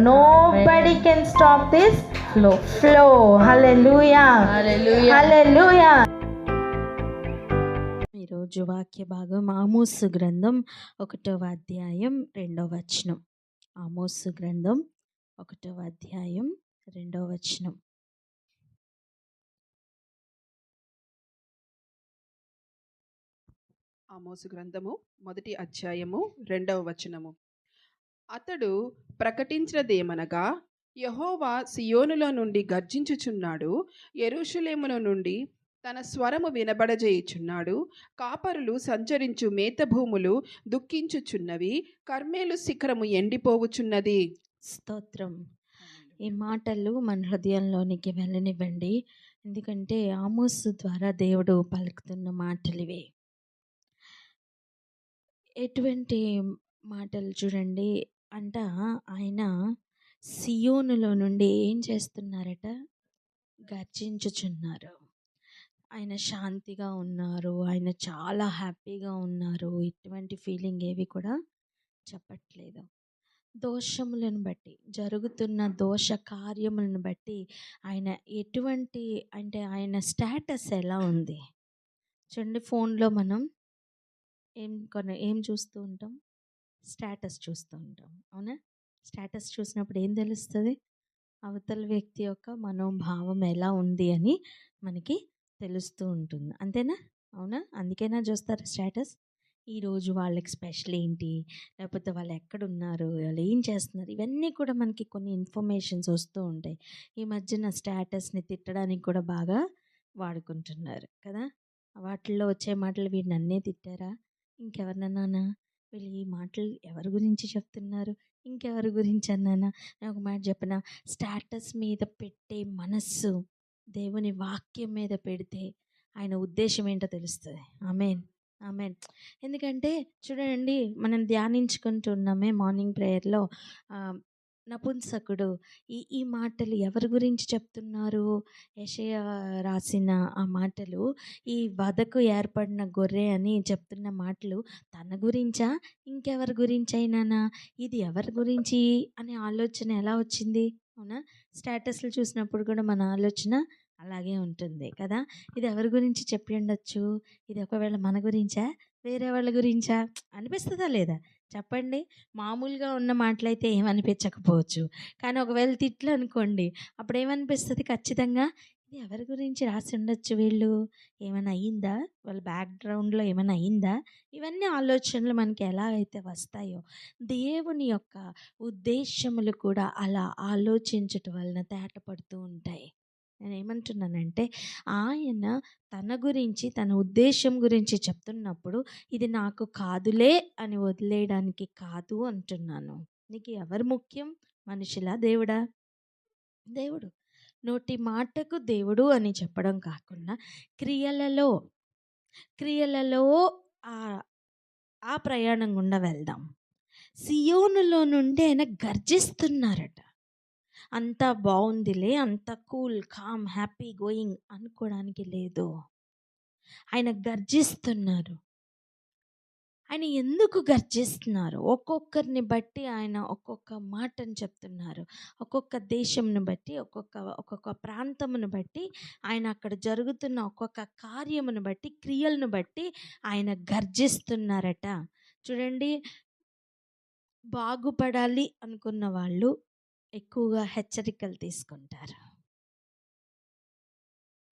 Nobody can stop this flow. Hallelujah. Hallelujah. ఈరోజు వాక్య భాగం ఆమోసు గ్రంథం 1వ అధ్యాయం 2వ వచనం. ఆమోసు గ్రంథం 1వ అధ్యాయం 2వ వచనం. ఆమోసు గ్రంథము 1వ అధ్యాయము 2వ వచనము. అతడు ప్రకటించినదేమనగా, యెహోవా సియోనులో నుండి గర్జించుచున్నాడు, యెరూషలేములో నుండి తన స్వరము వినబడజేయుచున్నాడు. కాపరులు సంచరించు మేతభూములు దుఃఖించుచున్నవి, కర్మేలు శిఖరము ఎండిపోవుచున్నది. స్తోత్రం. ఈ మాటలు మన హృదయంలోనికి వెళ్ళనివ్వండి, ఎందుకంటే ఆమోసు ద్వారా దేవుడు పలుకుతున్న మాటలు ఇవే. ఎటువంటి మాటలు చూడండి అంట, ఆయన సియోనులో నుండి ఏం చేస్తున్నారట? గర్జించుచున్నారు. ఆయన శాంతిగా ఉన్నారు, ఆయన చాలా హ్యాపీగా ఉన్నారు. ఇటువంటి ఫీలింగ్ ఏవి కూడా చెప్పట్లేదు. దోషములను బట్టి, జరుగుతున్న దోష కార్యములను బట్టి ఆయన ఎటువంటి అంటే ఆయన స్టేటస్ ఎలా ఉంది చూడండి. ఫోన్లో మనం ఏం చూస్తూ ఉంటాం? స్టేటస్ చూస్తూ ఉంటాం, అవునా? స్టేటస్ చూసినప్పుడు ఏం తెలుస్తుంది? అవతల వ్యక్తి యొక్క మనోభావం ఎలా ఉంది అని మనకి తెలుస్తూ ఉంటుంది, అంతేనా? అవునా? అందుకేనా చూస్తారు స్టేటస్? ఈరోజు వాళ్ళకి స్పెషల్ ఏంటి, లేకపోతే వాళ్ళు ఎక్కడున్నారు, వాళ్ళు ఏం చేస్తున్నారు, ఇవన్నీ కూడా మనకి కొన్ని ఇన్ఫర్మేషన్స్ వస్తూ ఉంటాయి. ఈ మధ్యన స్టేటస్ని తిట్టడానికి కూడా బాగా వాడుకుంటున్నారు కదా. వాటిల్లో వచ్చే మాటలు, వీడు నన్నే తిట్టారా, ఇంకెవరినన్నా, వీళ్ళు ఈ మాటలు ఎవరి గురించి చెప్తున్నారు, ఇంకెవరి గురించి అన్నానా? నేను ఒక మాట చెప్పనా, స్టేటస్ మీద పెట్టే మనస్సు దేవుని వాక్యం మీద పెడితే ఆయన ఉద్దేశం ఏంటో తెలుస్తుంది. ఆమేన్, ఆమేన్. ఎందుకంటే చూడండి, మనం ధ్యానించుకుంటున్నామే మార్నింగ్ ప్రేయర్లో, నపుంసకుడు ఈ మాటలు ఎవరి గురించి చెప్తున్నారు? యెషయా రాసిన ఆ మాటలు, ఈ వధకు ఏర్పడిన గొర్రె అని చెప్తున్న మాటలు తన గురించా, ఇంకెవరి గురించి అయినానా? ఇది ఎవరి గురించి అనే ఆలోచన ఎలా వచ్చింది? అవునా? స్టేటస్లు చూసినప్పుడు కూడా మన ఆలోచన అలాగే ఉంటుంది కదా. ఇది ఎవరి గురించి చెప్పి ఉండొచ్చు? ఇది ఒకవేళ మన గురించా, వేరే వాళ్ళ గురించా అనిపిస్తుందా లేదా? చెప్పండి. మామూలుగా ఉన్న మాటలైతే ఏమనిపించకపోవచ్చు, కానీ ఒకవేళ తిట్లు అనుకోండి, అప్పుడు ఏమనిపిస్తుంది? ఖచ్చితంగా ఇది ఎవరి గురించి రాసి ఉండొచ్చు, వీళ్ళు ఏమైనా అయ్యిందా, వాళ్ళ బ్యాక్గ్రౌండ్లో ఏమైనా అయ్యిందా, ఇవన్నీ ఆలోచనలు మనకి ఎలా అయితే వస్తాయో, దేవుని యొక్క ఉద్దేశములు కూడా అలా ఆలోచించటం వలన తేటపడుతూ ఉంటాయి. నేను ఏమంటున్నానంటే, ఆయన తన గురించి, తన ఉద్దేశం గురించి చెప్తున్నప్పుడు ఇది నాకు కాదులే అని వదిలేయడానికి కాదు అంటున్నాను. నీకు ఎవరు ముఖ్యం? మనుషులా, దేవుడా? దేవుడు. నోటి మాటకు దేవుడు అని చెప్పడం కాకుండా క్రియలలో ఆ ప్రయాణం గుండా వెళ్దాం. సియోనులో నుండి ఆయన గర్జిస్తున్నారట. అంతా బాగుందిలే, అంత కూల్, కామ్, హ్యాపీ గోయింగ్ అనుకోవడానికి లేదు. ఆయన గర్జిస్తున్నారు. ఆయన ఎందుకు గర్జిస్తున్నారు? ఒక్కొక్కరిని బట్టి ఆయన ఒక్కొక్క మాటను చెప్తున్నారు. ఒక్కొక్క దేశంను బట్టి, ఒక్కొక్క ప్రాంతమును బట్టి, ఆయన అక్కడ జరుగుతున్న ఒక్కొక్క కార్యమును బట్టి, క్రియలను బట్టి ఆయన గర్జిస్తున్నారట. చూడండి, బాగుపడాలి అనుకున్న వాళ్ళు ఎక్కువగా హెచ్చరికలు తీసుకుంటారు,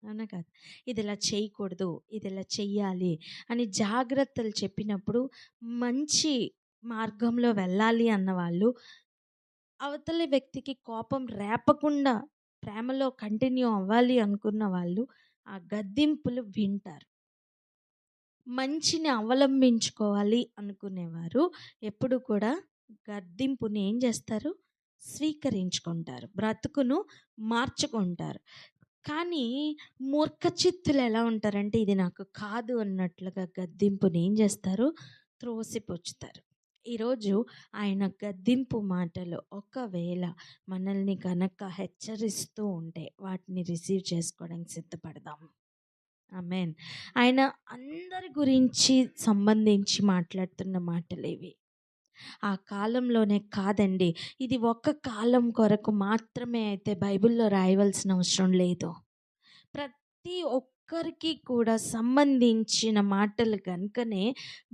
అవునా కాదు? ఇది ఇలా చేయకూడదు, ఇది ఇలా చెయ్యాలి అని జాగ్రత్తలు చెప్పినప్పుడు, మంచి మార్గంలో వెళ్ళాలి అన్నవాళ్ళు, అవతలి వ్యక్తికి కోపం రేపకుండా ప్రేమలో కంటిన్యూ అవ్వాలి అనుకున్న వాళ్ళు ఆ గద్దింపులు వింటారు. మంచిని అవలంబించుకోవాలి అనుకునేవారు ఎప్పుడు కూడా గద్దింపుని ఏం చేస్తారు? స్వీకరించుకుంటారు, బ్రతుకును మార్చుకుంటారు. కానీ మూర్ఖచిత్తులు ఎలా ఉంటారంటే, ఇది నాకు కాదు అన్నట్లుగా గద్దింపుని ఏం చేస్తారు? త్రోసిపుచ్చుతారు. ఈరోజు ఆయన గద్దింపు మాటలు ఒకవేళ మనల్ని కనుక హెచ్చరిస్తూ ఉంటే వాటిని రిసీవ్ చేసుకోవడానికి సిద్ధపడదాం. ఆమేన్. ఆయన అందరి గురించి సంబంధించి మాట్లాడుతున్న మాటలు ఇవి. ఆ కాలంలోనే కాదండి, ఇది ఒక్క కాలం కొరకు మాత్రమే అయితే బైబిల్లో రాయవలసిన అవసరం లేదు. ప్రతి ఒక్కరికి కూడా సంబంధించిన మాటలు కనుకనే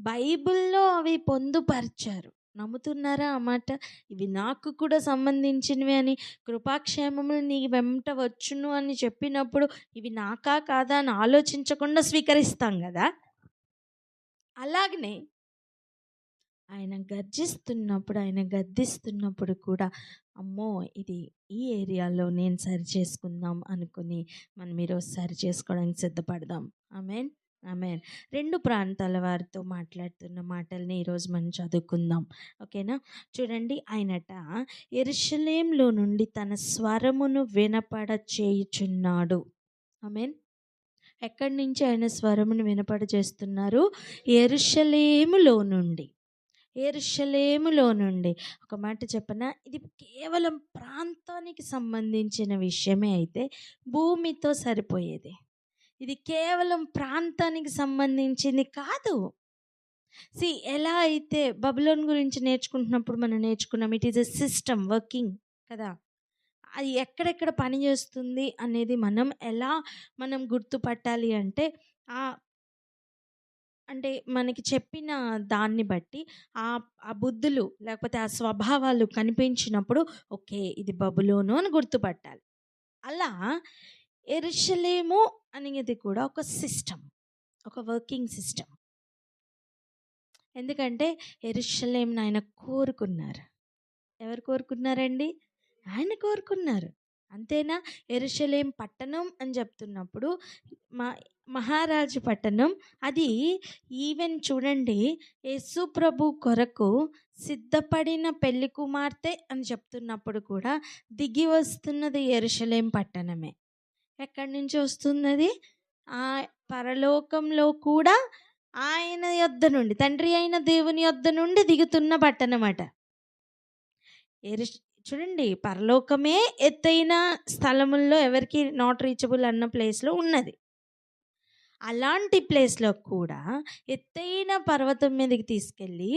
బైబిల్లో అవి పొందుపరిచారు. నమ్ముతున్నారా ఆ మాట? ఇవి నాకు కూడా సంబంధించినవి అని, కృపాక్షేమములు నీ వెంట వచ్చును అని చెప్పినప్పుడు ఇవి నాకా కాదా అని ఆలోచించకుండా స్వీకరిస్తాం కదా. అలాగనే ఆయన గర్జిస్తున్నప్పుడు, ఆయన గద్దిస్తున్నప్పుడు కూడా అమ్మో ఇది ఈ ఏరియాలో నేను సరి చేసుకుందాం అనుకుని మనం ఈరోజు సరి చేసుకోవడానికి సిద్ధపడదాం. ఆమేన్, ఆమేన్. 2 ప్రాంతాల వారితో మాట్లాడుతున్న మాటల్ని ఈరోజు మనం చదువుకుందాం. ఓకేనా? చూడండి, ఆయనట యెరూషలేములో నుండి తన స్వరమును వినపడ చేయుచున్నాడు. ఆమేన్. ఎక్కడి నుంచి ఆయన స్వరమును వినపడ చేస్తున్నారు? యెరూషలేములో నుండి. యెరూషలేములో నుండి. ఒక మాట చెప్పనా, ఇది కేవలం ప్రాంతానికి సంబంధించిన విషయమే అయితే భూమితో సరిపోయేది. ఇది కేవలం ప్రాంతానికి సంబంధించింది కాదు. ఎలా అయితే బబులోన్ గురించి నేర్చుకుంటున్నప్పుడు మనం నేర్చుకున్నాం, it is a system working కదా. అది ఎక్కడెక్కడ పని చేస్తుంది అనేది మనం గుర్తుపట్టాలి అంటే అంటే మనకి చెప్పిన దాన్ని బట్టి ఆ బుద్ధులు లేకపోతే ఆ స్వభావాలు కనిపించినప్పుడు ఓకే ఇది బబులోను అని గుర్తుపట్టాలి. అలా యెరూషలేము అనేది కూడా ఒక సిస్టమ్, ఒక వర్కింగ్ సిస్టమ్. ఎందుకంటే యెరూషలేమును ఆయన కోరుకున్నారు. ఎవరు కోరుకున్నారండి? ఆయన కోరుకున్నారు. అంతేనా? యెరూషలేం పట్టణం అని చెప్తున్నప్పుడు మహారాజు పట్టణం అది. ఈవెన్ చూడండి, యేసు ప్రభు కొరకు సిద్ధపడిన పెళ్లి కుమార్తె అని చెప్తున్నప్పుడు కూడా దిగి వస్తున్నది యెరూషలేం పట్టణమే. ఎక్కడి నుంచి వస్తున్నది? ఆ పరలోకంలో కూడా ఆయన యొద్ద నుండి, తండ్రి అయిన దేవుని యొద్ద నుండి దిగుతున్న పట్టణమట. చూడండి, పరలోకమే ఎత్తైన స్థలముల్లో ఎవరికి నాట్ రీచబుల్ అన్న ప్లేస్లో ఉన్నది. అలాంటి ప్లేస్లో కూడా ఎత్తైన పర్వతం మీదకి తీసుకెళ్ళి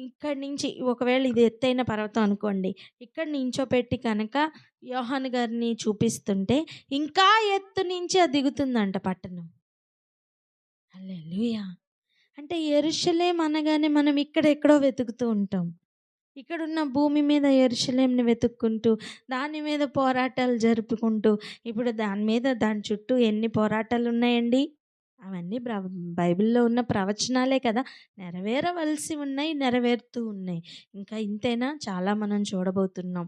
ఇక్కడి నుంచి, ఒకవేళ ఇది ఎత్తైన పర్వతం అనుకోండి, ఇక్కడ నించోపెట్టి కనుక యోహాను గారిని చూపిస్తుంటే ఇంకా ఎత్తు నుంచి అది దిగుతుందంట పట్టణం. హల్లెలూయా. అంటే యెరూషలేం అనగానే మనం ఇక్కడెక్కడో వెతుకుతూ ఉంటాం. ఇక్కడున్న భూమి మీద యెరూషలేంని వెతుక్కుంటూ దాని మీద పోరాటాలు జరుపుకుంటూ, ఇప్పుడు దాని చుట్టూ ఎన్ని పోరాటాలు ఉన్నాయండి? అవన్నీ బైబిల్లో ఉన్న ప్రవచనాలే కదా, నెరవేరవలసి ఉన్నాయి, నెరవేరుతూ ఉన్నాయి. ఇంకా ఇంతేనా? చాలా మనం చూడబోతున్నాం.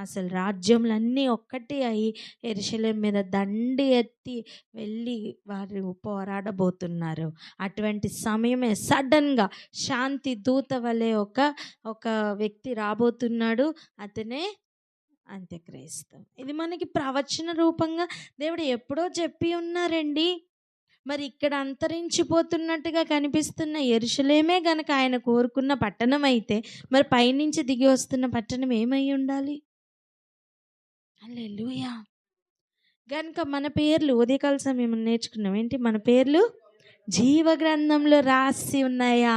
అసలు రాజ్యములన్నీ ఒక్కటి అయి యెరూషలేం మీద దండి ఎత్తి వెళ్ళి వారు పోరాడబోతున్నారు. అటువంటి సమయమే సడన్గా శాంతి దూత వలె ఒక వ్యక్తి రాబోతున్నాడు. అతనే అంత్యక్రీస్తు. ఇది మనకి ప్రవచన రూపంగా దేవుడు ఎప్పుడో చెప్పి ఉన్నారండి. మరి ఇక్కడ అంతరించిపోతున్నట్టుగా కనిపిస్తున్న యెరూషలేమే గనక ఆయన కోరుకున్న పట్టణం అయితే మరి పైనుంచి దిగి వస్తున్న పట్టణం ఏమై ఉండాలి? హల్లెలూయా. గనుక మన పేర్లు ఉదయకాల సమయం నేర్చుకున్నాం. ఏంటి? మన పేర్లు జీవ గ్రంథంలో రాసి ఉన్నాయా?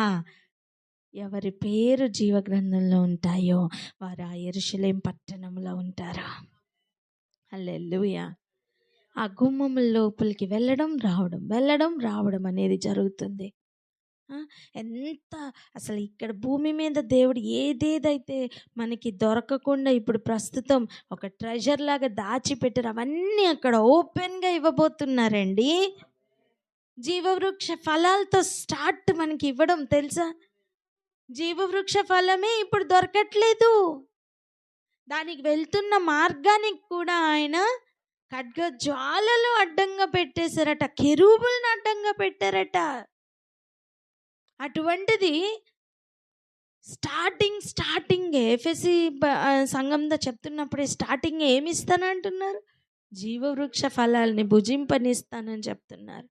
ఎవరి పేరు జీవ గ్రంథంలో ఉంటాయో వారు ఆ యెరూషలేం పట్టణంలో ఉంటారు. హల్లెలూయా. ఆ గుమ్మం లోపలికి వెళ్ళడం రావడం అనేది జరుగుతుంది. ఎంత అసలు ఇక్కడ భూమి మీద దేవుడు ఏదేదైతే మనకి దొరకకుండా ఇప్పుడు ప్రస్తుతం ఒక ట్రెజర్ లాగా దాచిపెట్టారు, అవన్నీ అక్కడ ఓపెన్గా ఇవ్వబోతున్నారండి. జీవవృక్ష ఫలాలతో స్టార్ట్ మనకి ఇవ్వడం తెలుసా? జీవవృక్ష ఫలమే ఇప్పుడు దొరకట్లేదు. దానికి వెళ్తున్న మార్గానికి కూడా ఆయన ఖడ్గ జ్వాలలు అడ్డంగా పెట్టేశారట, కెరూబులను అడ్డంగా పెట్టారట. అటువంటిది స్టార్టింగ్ ఎఫెసీ సంఘంతో చెప్తున్నప్పుడే స్టార్టింగ్ ఏమి ఇస్తానంటున్నారు? జీవవృక్ష ఫలాల్ని భుజింపనిస్తానని చెప్తున్నారు.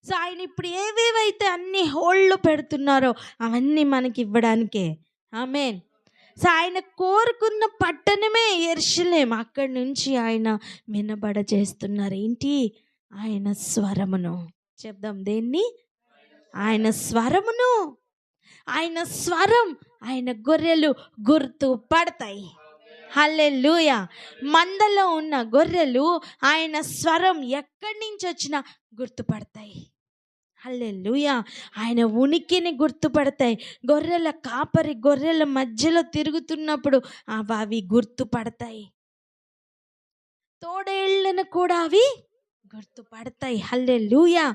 సో ఆయన ఇప్పుడు ఏవేవైతే అన్ని హోళ్ళు పెడుతున్నారో అవన్నీ మనకి ఇవ్వడానికే. ఆమేన్. సో ఆయన కోరుకున్న పట్టణమే యెరూషలేం. అక్కడి నుంచి ఆయన వినబడ చేస్తున్నారు. ఏంటి? ఆయన స్వరమును. చెప్దాం దేన్ని? ఆయన స్వరమును. ఆయన స్వరం, ఆయన గొర్రెలు గుర్తుపడతాయి. హల్లెలూయా. మందలో ఉన్న గొర్రెలు ఆయన స్వరం ఎక్కడి నుంచి వచ్చినా గుర్తుపడతాయి. హల్లెలూయా. ఆయన ఉనికిని గుర్తుపడతాయి. గొర్రెల కాపరి గొర్రెల మధ్యలో తిరుగుతున్నప్పుడు అవి గుర్తుపడతాయి. తోడేళ్లను కూడా అవి గుర్తుపడతాయి. హల్లెలూయా.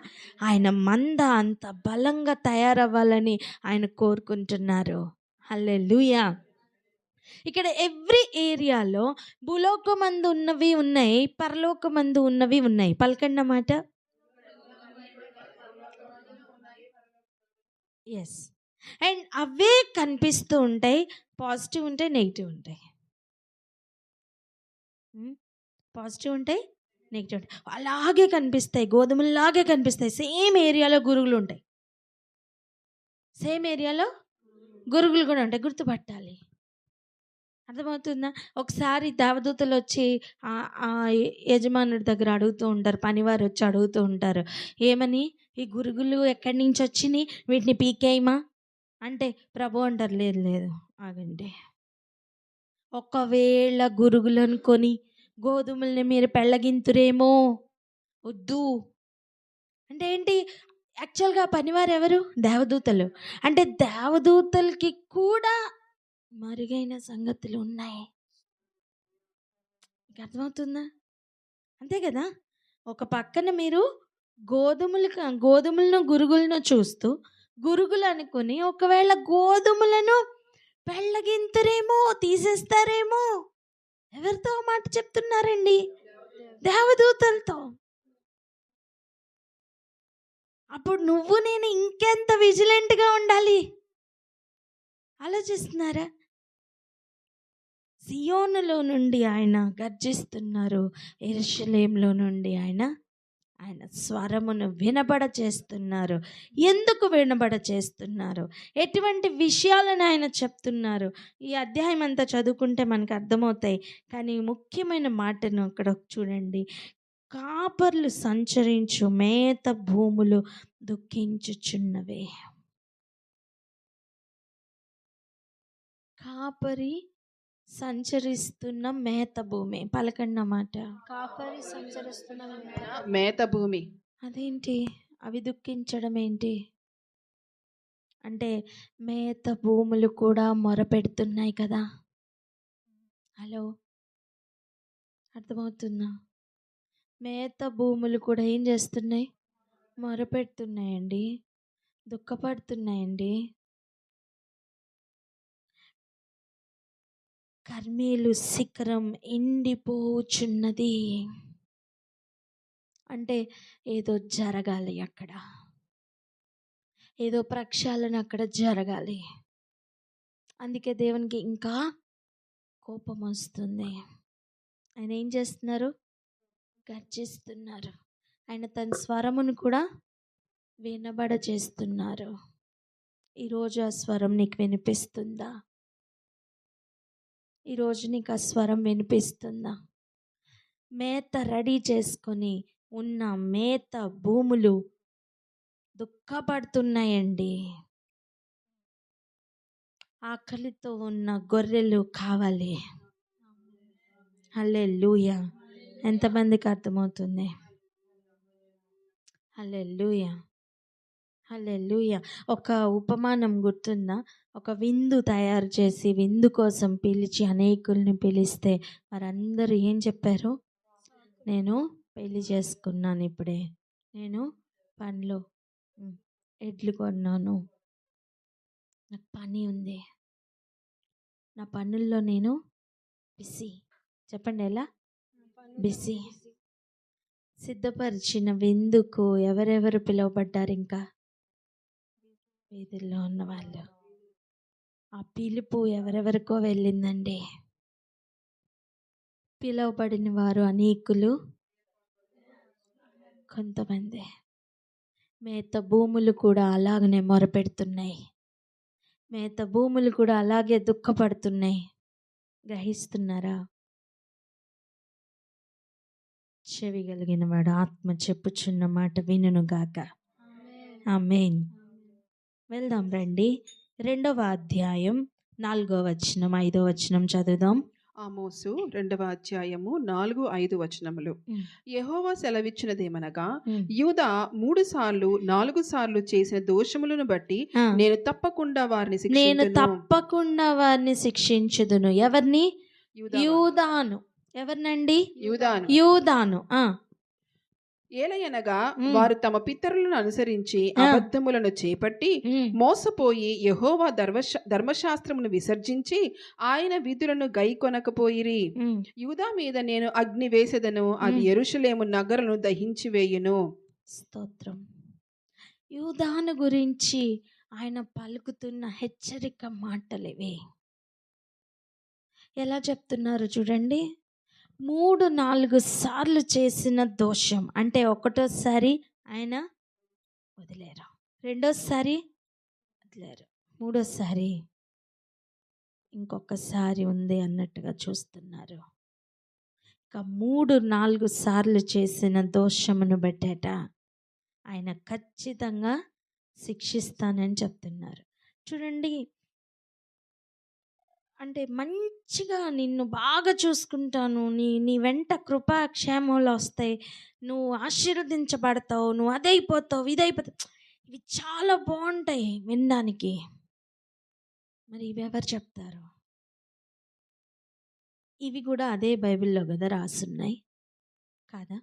ఆయన మంద అంత బలంగా తయారవ్వాలని ఆయన కోరుకుంటున్నారు. హల్లెలూయా. ఇక్కడ ఎవ్రీ ఏరియాలో భూలోకమందు ఉన్నవి ఉన్నాయి, పరలోకమందు ఉన్నవి ఉన్నాయి. పలకండి అన్నమాట. ఎస్. అండ్ అవే కనిపిస్తూ ఉంటాయి. పాజిటివ్ ఉంటాయి, నెగిటివ్ ఉంటాయి. పాజిటివ్ ఉంటాయి, నెగిటివ్ ఉంటాయి. అలాగే కనిపిస్తాయి, గోధుమలాగే కనిపిస్తాయి. సేమ్ ఏరియాలో గురుగులు ఉంటాయి, సేమ్ ఏరియాలో గురుగులు కూడా ఉంటాయి. గుర్తుపట్టాలి. అర్థమవుతుందా? ఒకసారి దేవదూతలు వచ్చి ఆ యజమానుడి దగ్గర అడుగుతూ ఉంటారు, పనివారు వచ్చి అడుగుతూ ఉంటారు, ఏమని, ఈ గురుగులు ఎక్కడి నుంచి వచ్చినాయి, వీటిని పీకేయమా అంటే ప్రభు అంటారు, లేదు లేదు ఆగండి, ఒకవేళ గురుగులను కొని గోధుమల్ని మీరు పెళ్ళగింతురేమో, వద్దు. అంటే ఏంటి? యాక్చువల్గా పనివారు ఎవరు? దేవదూతలు. అంటే దేవదూతలకి కూడా మరుగైన సంగతులు ఉన్నాయి. అర్థమవుతుందా? అంతే కదా. ఒక పక్కన మీరు గోధుమలను గురుగులను చూస్తూ గురుగులు అనుకుని ఒకవేళ గోధుమలను పెళ్ళగింతరేమో, తీసేస్తారేమో. ఎవరితో మాట చెప్తున్నారండి? దేవదూతలతో. అప్పుడు నువ్వు నేను ఇంకెంత విజిలెంట్గా ఉండాలి ఆలోచిస్తున్నారా? సియోనులో నుండి ఆయన గర్జిస్తున్నారు, యెరూషలేములో నుండి ఆయన స్వరమును వినబడ చేస్తున్నారు. ఎందుకు వినబడ చేస్తున్నారు? ఎటువంటి విషయాలను ఆయన చెప్తున్నారు? ఈ అధ్యాయం అంతా చదువుకుంటే మనకు అర్థమవుతాయి. కానీ ముఖ్యమైన మాటను అక్కడ చూడండి. కాపర్లు సంచరించు మేత భూములు దుఃఖించుచున్నవే. కాపరి సంచరిస్తున్న మేత భూమి. పలకండి మాట. కాపరి సంచరిస్తున్న మేత భూమి. అదేంటి? అవి దుఃఖించడం ఏంటి అంటే, మేత భూములు కూడా మొరపెడుతున్నాయి కదా. హలో, అర్థమవుతుందా? మేత భూములు కూడా ఏం చేస్తున్నాయి? మొరపెడుతున్నాయండి, దుఃఖపడుతున్నాయండి. కర్మేలు శిఖరం ఎండిపోచున్నది. అంటే ఏదో జరగాలి అక్కడ, ఏదో ప్రక్షాళన అక్కడ జరగాలి. అందుకే దేవునికి ఇంకా కోపం వస్తుంది. ఆయన ఏం చేస్తున్నారు? గర్జిస్తున్నారు. ఆయన తన స్వరమును కూడా వినబడ చేస్తున్నారు. ఈరోజు ఆ స్వరం నీకు వినిపిస్తుందా? ఈరోజు నీకు ఆ స్వరం వినిపిస్తుందా? మేత రెడీ చేసుకొని ఉన్న మేత భూములు దుఃఖపడుతున్నాయండి. ఆకలితో ఉన్న గొర్రెలు కావాలి. హల్లెలూయా. ఎంతమందికి అర్థమవుతుంది? హల్లెలూయా, హల్లెలూయా. ఒక ఉపమానం గుర్తుందా? ఒక విందు తయారు చేసి విందు కోసం పిలిచి అనేకుల్ని పిలిస్తే వారందరూ ఏం చెప్పారు? నేను పెళ్లి చేసుకున్నాను, ఇప్పుడే నేను పనిలో ఎడ్లు కొన్నాను, నాకు పని ఉంది, నా పనుల్లో నేను బిజీ. చెప్పండి ఎలా? బిజీ. సిద్ధపరిచిన విందుకు ఎవరెవరు పిలువబడ్డారు? ఇంకా వీధుల్లో ఉన్న వాళ్ళు. ఆ పిలుపు ఎవరెవరికో వెళ్ళిందండి. పిలువబడిన వారు అనేకులు, కొంతమంది. మేత భూములు కూడా అలాగనే మొరపెడుతున్నాయి. మేత భూములు కూడా అలాగే దుఃఖపడుతున్నాయి. గ్రహిస్తున్నారా? చెవి కలిగిన వాడు ఆత్మ చెప్పుచున్న మాట వినును గాక. ఆమేన్. వెళ్దాం రండి. 2వ అధ్యాయం 4వ వచనం 5వ వచనం చదువుదాం. ఆమోసు 2వ అధ్యాయము 4-5 వచనములు. యెహోవా సెలవిచ్చినదేమనగా, యూదా 3 సార్లు 4 సార్లు చేసిన దోషములను బట్టి నేను తప్పకుండా వారిని శిక్షించుదును. ఎవరిని? యూదాను. ఎవరినండి? యూదాను. ఏలయనగా వారు తమ పితరులను అనుసరించి అబద్ధములను చేపట్టి మోసపోయి యెహోవా ధర్మశాస్త్రమును విసర్జించి ఆయన విధులను గైకొనకపోయిరి. యూదా మీద నేను అగ్ని వేసెదను, అది యెరూషలేము నగరును దహించి వేయును. స్తోత్రం. యూదాను గురించి ఆయన పలుకుతున్న హెచ్చరిక మాటలివి. ఎలా చెప్తున్నారు చూడండి. 3-4 సార్లు చేసిన దోషం అంటే ఒకటోసారి ఆయన వదిలేరు, రెండోసారి వదిలేరు, మూడోసారి ఇంకొకసారి ఉంది అన్నట్టుగా చూస్తున్నారు. ఇక 3-4 సార్లు చేసిన దోషమును బట్టేట ఆయన ఖచ్చితంగా శిక్షిస్తానని చెప్తున్నారు. చూడండి, అంటే మంచిగా నిన్ను బాగా చూసుకుంటాను, నీ వెంట కృపా క్షేమాలు వస్తాయి, నువ్వు ఆశీర్వదించబడతావు, నువ్వు అదైపోతావు ఇదైపోతావు, ఇవి చాలా బాగుంటాయి వినడానికి. మరి ఇవి ఎవరు చెప్తారు? ఇవి కూడా అదే బైబిల్లో కదా రాసున్నాయి కాదా?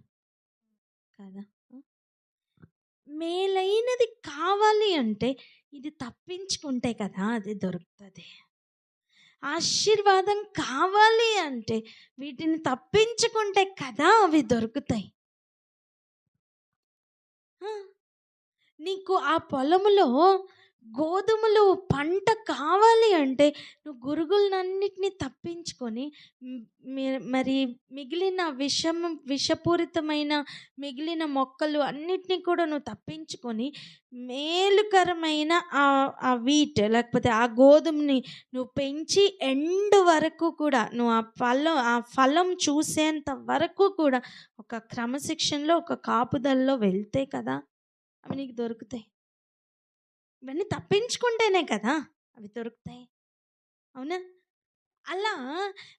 కాదా? మేలైనది కావాలి అంటే ఇది తప్పించుకుంటే కదా అది దొరుకుతుంది. ఆశీర్వాదం కావాలి అంటే వీటిని తప్పించుకుంటే కదా అవి దొరుకుతాయి. నీకు ఆ పొలములో గోధుమలు పంట కావాలి అంటే నువ్వు గురుగులన్నిటినీ తప్పించుకొని మరి మిగిలిన విషపూరితమైన మిగిలిన మొక్కలు అన్నిటినీ కూడా నువ్వు తప్పించుకొని మేలుకరమైన ఆ వీట్ లేకపోతే ఆ గోధుమని నువ్వు పెంచి ఎండ్ వరకు కూడా నువ్వు ఆ ఫలం చూసేంత వరకు కూడా ఒక క్రమశిక్షణలో ఒక కాపుదల్లో వెళ్తే కదా అవి నీకు దొరుకుతాయి. ఇవన్నీ తప్పించుకుంటేనే కదా అవి దొరుకుతాయి, అవునా? అలా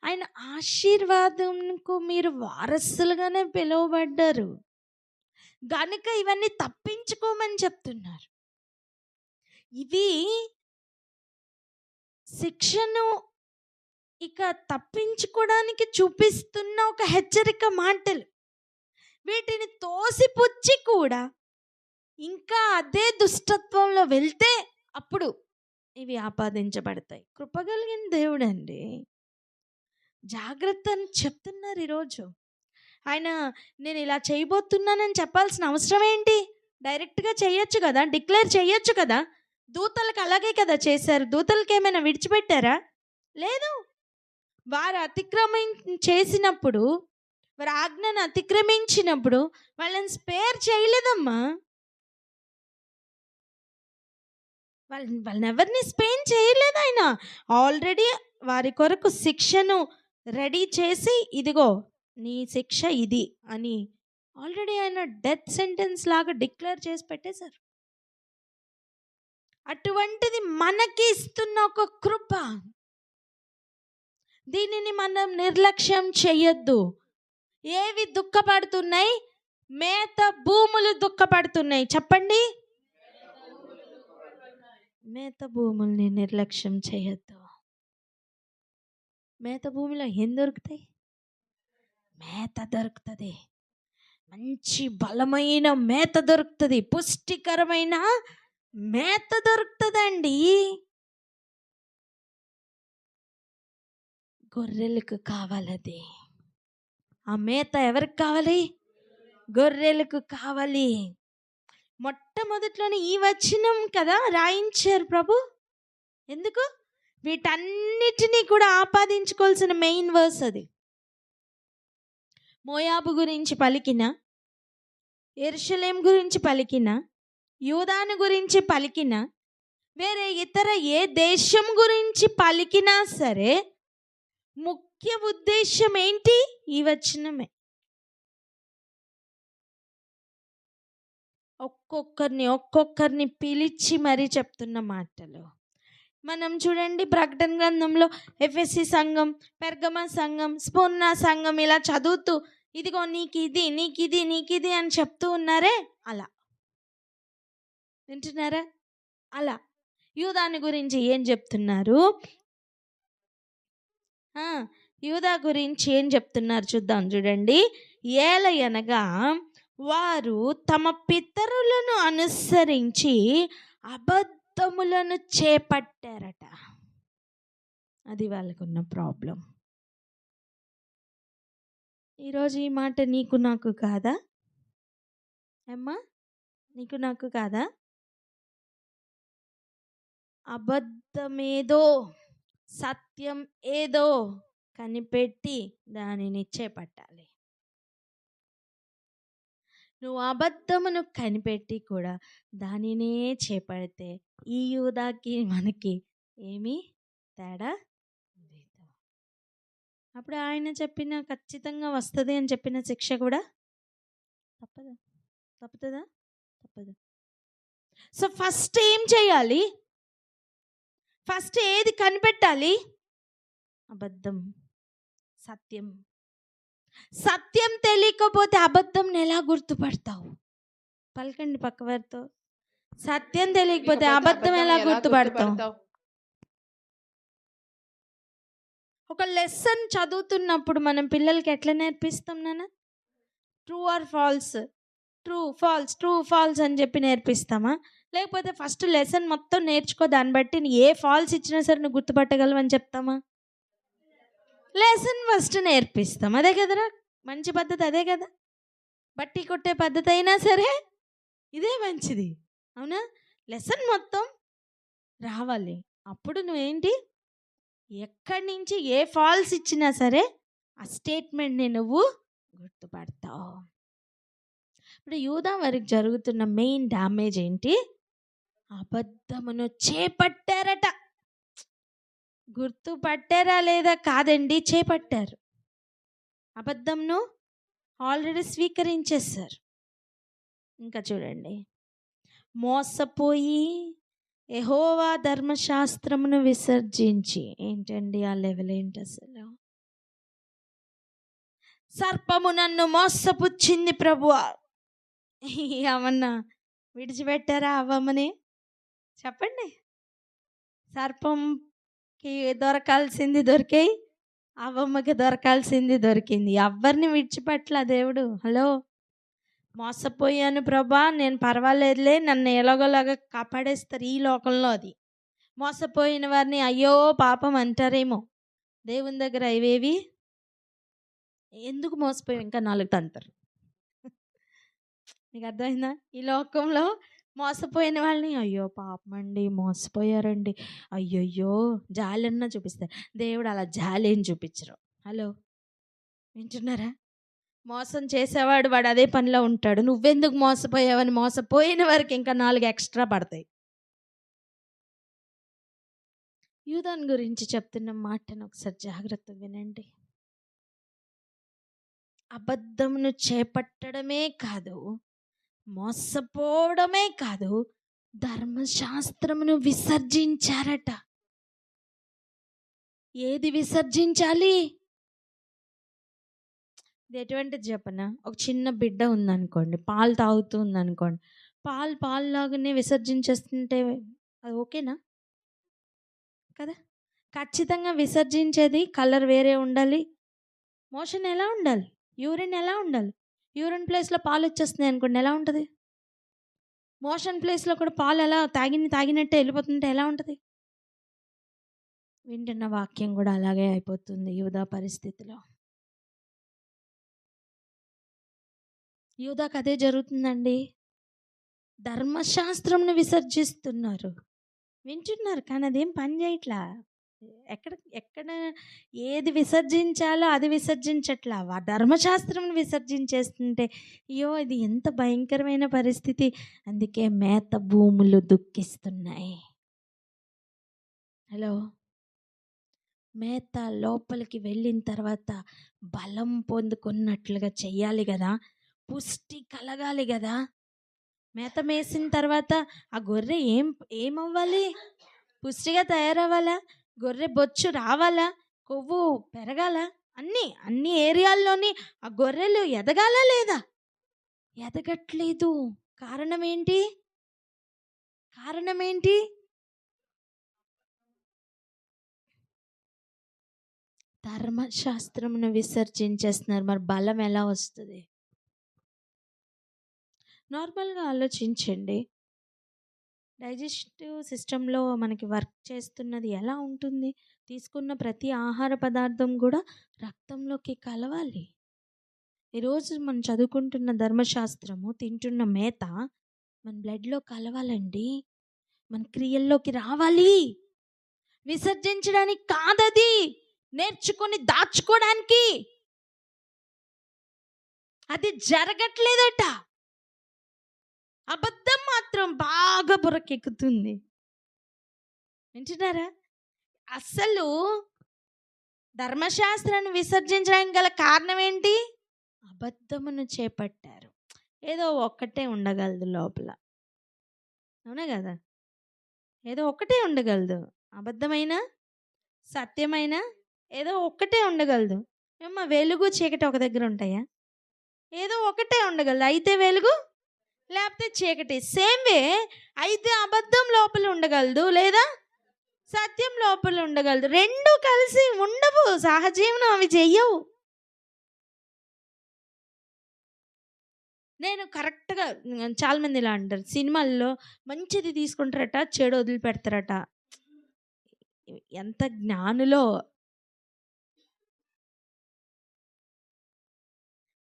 ఆయన ఆశీర్వాదంకు మీరు వారసులుగానే పిలువబడ్డారు గనుక ఇవన్నీ తప్పించుకోమని చెప్తున్నారు. ఇవి శిక్షను ఇక తప్పించుకోవడానికి చూపిస్తున్న ఒక హెచ్చరిక మాటలు. వీటిని తోసిపుచ్చి కూడా ఇంకా అదే దుష్టత్వంలో వెళ్తే అప్పుడు ఇవి ఆపాదించబడతాయి. కృపగలిగిన దేవుడు అండి, జాగ్రత్త అని చెప్తున్నారు ఈరోజు. ఆయన నేను ఇలా చేయబోతున్నానని చెప్పాల్సిన అవసరం ఏంటి? డైరెక్ట్గా చేయొచ్చు కదా, డిక్లేర్ చేయొచ్చు కదా. దూతలకు అలాగే కదా చేశారు. దూతలకు ఏమైనా విడిచిపెట్టారా? లేదు. వారు చేసినప్పుడు, వారి ఆజ్ఞను అతిక్రమించినప్పుడు వాళ్ళని స్పేర్ చేయలేదమ్మా. వాళ్ళని ఎవరిని స్పేర్ చేయలేదు. ఆయన ఆల్రెడీ వారి కొరకు శిక్షను రెడీ చేసి ఇదిగో నీ శిక్ష ఇది అని ఆల్రెడీ ఆయన డెత్ సెంటెన్స్ లాగా డిక్లేర్ చేసి పెట్టేశారు. అటువంటిది మనకి ఇస్తున్న ఒక కృప. దీనిని మనం నిర్లక్ష్యం చేయొద్దు. ఏవి దుఃఖపడుతున్నాయి? మేత భూములు దుఃఖపడుతున్నాయి. చెప్పండి, మేత భూముల్ని నిర్లక్ష్యం చేయొద్దు. మేత భూమిలో ఏం దొరుకుతాయి? మేత దొరుకుతుంది, మంచి బలమైన మేత దొరుకుతుంది, పుష్టికరమైన మేత దొరుకుతుందండి. గొర్రెలకు కావాలది. ఆ మేత ఎవరికి కావాలి? గొర్రెలకు కావాలి. మొట్టమొదట్లోనే ఈ వచనం కదా రాయించారు ప్రభు. ఎందుకు? వీటన్నిటినీ కూడా ఆపాదించుకోవాల్సిన మెయిన్ వర్స్ అది. మోయాబు గురించి పలికిన, యెరూషలేం గురించి పలికిన, యూదాను గురించి పలికిన, వేరే ఇతర ఏ దేశం గురించి పలికినా సరే ముఖ్య ఉద్దేశం ఏంటి? ఈ వచనమే. ఒక్కొక్కరిని పిలిచి మరీ చెప్తున్న మాటలు. మనం చూడండి ప్రకటన గ్రంథంలో ఎఫెసీ సంఘం, పెర్గమ సంఘం, స్ముర్న సంఘం ఇలా చదువుతూ ఇదిగో నీకు ఇది అని చెప్తూ ఉన్నారే, అలా వింటున్నారా? అలా యూదాని గురించి ఏం చెప్తున్నారు? యూదా గురించి ఏం చెప్తున్నారు చూద్దాం. చూడండి, ఏలయనగా వారు తమ పితరులను అనుసరించి అబద్ధములను చేపట్టారట. అది వాళ్ళకున్న ప్రాబ్లం. ఈరోజు ఈ మాట నీకు నాకు కాదా అమ్మా? నీకు నాకు కాదా? అబద్ధమేదో సత్యం ఏదో కనిపెట్టి దానిని చేపట్టాలి. నువ్వు అబద్ధమును కనిపెట్టి కూడా దానినే చేపడితే ఈ యూదాకి మనకి ఏమీ తేడా లేదు. అప్పుడు ఆయన చెప్పిన ఖచ్చితంగా వస్తుంది అని చెప్పిన శిక్ష కూడా తప్పుతుందా? తప్పదు. సో ఫస్ట్ ఏం చేయాలి? ఫస్ట్ ఏది కనిపెట్టాలి? అబద్ధం, సత్యం. సత్యం తెలియకపోతే అబద్ధం ఎలా గుర్తుపడతావు? పలకండి పక్కవారితో. సత్యం తెలియకపోతే అబద్ధం ఎలా గుర్తుపడతావు? ఒక లెసన్ చదువుతున్నప్పుడు మనం పిల్లలకి ఎట్లా నేర్పిస్తాం నాన్న? True or false, true false అని చెప్పి నేర్పిస్తామా? లేకపోతే ఫస్ట్ లెసన్ మొత్తం నేర్చుకో, దాన్ని బట్టి ఏ ఫాల్స్ ఇచ్చినా సరే నువ్వు గుర్తుపట్టగలవు అని చెప్తామా? లెసన్ ఫస్ట్ నేర్పిస్తాం. అదే కదరా మంచి పద్ధతి, అదే కదా. బట్టి కొట్టే పద్ధతి అయినా సరే ఇదే మంచిది, అవునా? లెసన్ మొత్తం రావాలి. అప్పుడు నువ్వేంటి, ఎక్కడి నుంచి ఏ ఫాల్స్ ఇచ్చినా సరే ఆ స్టేట్మెంట్ని నువ్వు గుర్తుపడతావు. ఇప్పుడు యూదా వారికి జరుగుతున్న మెయిన్ డ్యామేజ్ ఏంటి? అబద్ధమును చేపట్టారట. గుర్తుపట్టారా లేదా కాదండి, చేపట్టారు. అబద్ధంను ఆల్రెడీ స్వీకరించేశారు. ఇంకా చూడండి, మోసపోయి యెహోవా ధర్మశాస్త్రమును విసర్జించి. ఏంటండి ఆ లెవెల్ ఏంటి అసలు? సర్పము నన్ను మోసపుచ్చింది ప్రభువా. ఏమన్నా విడిచిపెట్టారా అవ్వమని? చెప్పండి. సర్పంకి దొరకాల్సింది దొరికాయి, అవ్వమ్మకి దొరకాల్సింది దొరికింది. ఎవరిని విడిచిపెట్టలా దేవుడు. హలో, మోసపోయాను ప్రభా, నేను పర్వాలేదులే, నన్ను ఎలాగోలాగా కాపాడేస్తారు ఈ లోకంలో. అది మోసపోయిన వారిని అయ్యో పాపం అంటారేమో. దేవుని దగ్గర ఇవేవి ఎందుకు మోసపోయి ఇంకా 4 తంతారు. నీకు అర్థమైందా? ఈ లోకంలో మోసపోయిన వాళ్ళని అయ్యో పాపం అండి, మోసపోయారండి, అయ్యయ్యో జాలన్నా చూపిస్తారు. దేవుడు అలా జాలి ఏం చూపించరు. హలో, వింటున్నారా? మోసం చేసేవాడు వాడు అదే పనిలో ఉంటాడు. నువ్వెందుకు మోసపోయావని మోసపోయిన వారికి ఇంకా 4 ఎక్స్ట్రా పడతాయి. యూదాన్ గురించి చెప్తున్న మాటను ఒకసారి జాగ్రత్తగా వినండి. అబద్ధమును చేపట్టడమే కాదు, మోసపోవడమే కాదు, ధర్మశాస్త్రమును విసర్జించారట. ఏది విసర్జించాలి? ఇది ఎటువంటిది చెప్పనా? ఒక చిన్న బిడ్డ ఉందనుకోండి, పాలు తాగుతూ ఉందనుకోండి, పాలు లాగానే విసర్జించేస్తుంటే అది ఓకేనా? కదా. ఖచ్చితంగా విసర్జించేది కలర్ వేరే ఉండాలి, మోషన్ ఎలా ఉండాలి, యూరిన్ ఎలా ఉండాలి. యూరిన్ ప్లేస్లో పాలు వచ్చేస్తున్నాయి అనుకోండి, ఎలా ఉంటుంది? మోషన్ ప్లేస్లో కూడా పాలు ఎలా తాగినట్టే వెళ్ళిపోతుంటే ఎలా ఉంటుంది? వింటున్న వాక్యం కూడా అలాగే అయిపోతుంది యూదా పరిస్థితిలో. యూదాకు అదే జరుగుతుందండి. ధర్మశాస్త్రంను విసర్జిస్తున్నారు, వింటున్నారు, కానీ అదేం పని చేయట్లా. ఎక్కడ ఏది విసర్జించాలో అది విసర్జించట్లా, ధర్మశాస్త్రం విసర్జించేస్తుంటే అయ్యో ఇది ఎంత భయంకరమైన పరిస్థితి. అందుకే మేత భూములు దుఃఖిస్తున్నాయి. హలో, మేత లోపలికి వెళ్ళిన తర్వాత బలం పొందుకున్నట్లుగా చెయ్యాలి కదా, పుష్టి కలగాలి కదా. మేత మేసిన తర్వాత ఆ గొర్రె ఏమవ్వాలి? పుష్టిగా తయారవ్వాలా, గొర్రె బొచ్చు రావాలా, కొవ్వు పెరగాల, అన్ని ఏరియాల్లోని ఆ గొర్రెలు ఎదగాలా లేదా? ఎదగట్లేదు. కారణం ఏంటి? ధర్మశాస్త్రమును విసర్జించేస్తున్నారు. మరి బలం ఎలా వస్తుంది? నార్మల్గా ఆలోచించండి. డైజెస్టివ్ సిస్టంలో మనకి వర్క్ చేస్తున్నది ఎలా ఉంటుంది? తీసుకున్న ప్రతి ఆహార పదార్థం కూడా రక్తంలోకి కలవాలి. ఈరోజు మనం చదువుకుంటున్న ధర్మశాస్త్రము, తింటున్న మేత మన బ్లడ్లో కలవాలండి, మన క్రియల్లోకి రావాలి. విసర్జించడానికి కాదది, నేర్చుకొని దాచుకోవడానికి. అది జరగట్లేదట. అబద్ధం మాత్రం బాగా బుర్రకెక్కుతుంది. వింటున్నారా? అసలు ధర్మశాస్త్రాన్ని విసర్జించడానికి గల కారణం ఏంటి? అబద్ధమును చేపట్టారు. ఏదో ఒక్కటే ఉండగలదు లోపల, అవునా కదా? ఏదో ఒక్కటే ఉండగలదు. అబద్ధమైన సత్యమైన ఏదో ఒక్కటే ఉండగలదు. ఏమో వెలుగు చీకటి ఒక దగ్గర ఉంటాయా? ఏదో ఒకటే ఉండగలదు. అయితే వెలుగు, లేకపోతే చీకటి. సేమ్ వే అయితే అబద్ధం లోపల ఉండగలదు, లేదా సత్యం లోపల ఉండగలదు. రెండు కలిసి ఉండవు. సహజీవనం అవి చెయ్యవు. నేను కరెక్ట్గా, చాలా మంది ఇలా అంటారు, సినిమాల్లో మంచిది తీసుకుంటారట, చెడు వదిలిపెడతారట. ఎంత జ్ఞానులో!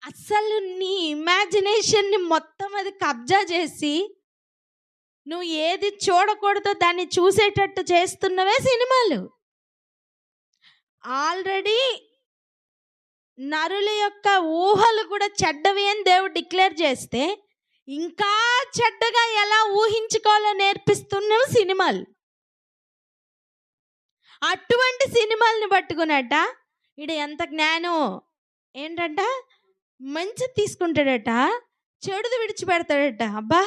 అస్సలు నీ ఇమాజినేషన్ని మొత్తం అది కబ్జా చేసి నువ్వు ఏది చూడకూడదో దాన్ని చూసేటట్టు చేస్తున్నవే సినిమాలు. ఆల్రెడీ నరుల యొక్క ఊహలు కూడా చెడ్డవి అని దేవుడు డిక్లేర్ చేస్తే ఇంకా చెడ్డగా ఎలా ఊహించుకోవాలో నేర్పిస్తున్నవి సినిమాలు. అటువంటి సినిమాల్ని పట్టుకున్నట్ట ఈడ ఎంత జ్ఞానం ఏంటంట, మంచి తీసుకుంటాడట, చెడుది విడిచిపెడతాడట. అబ్బా,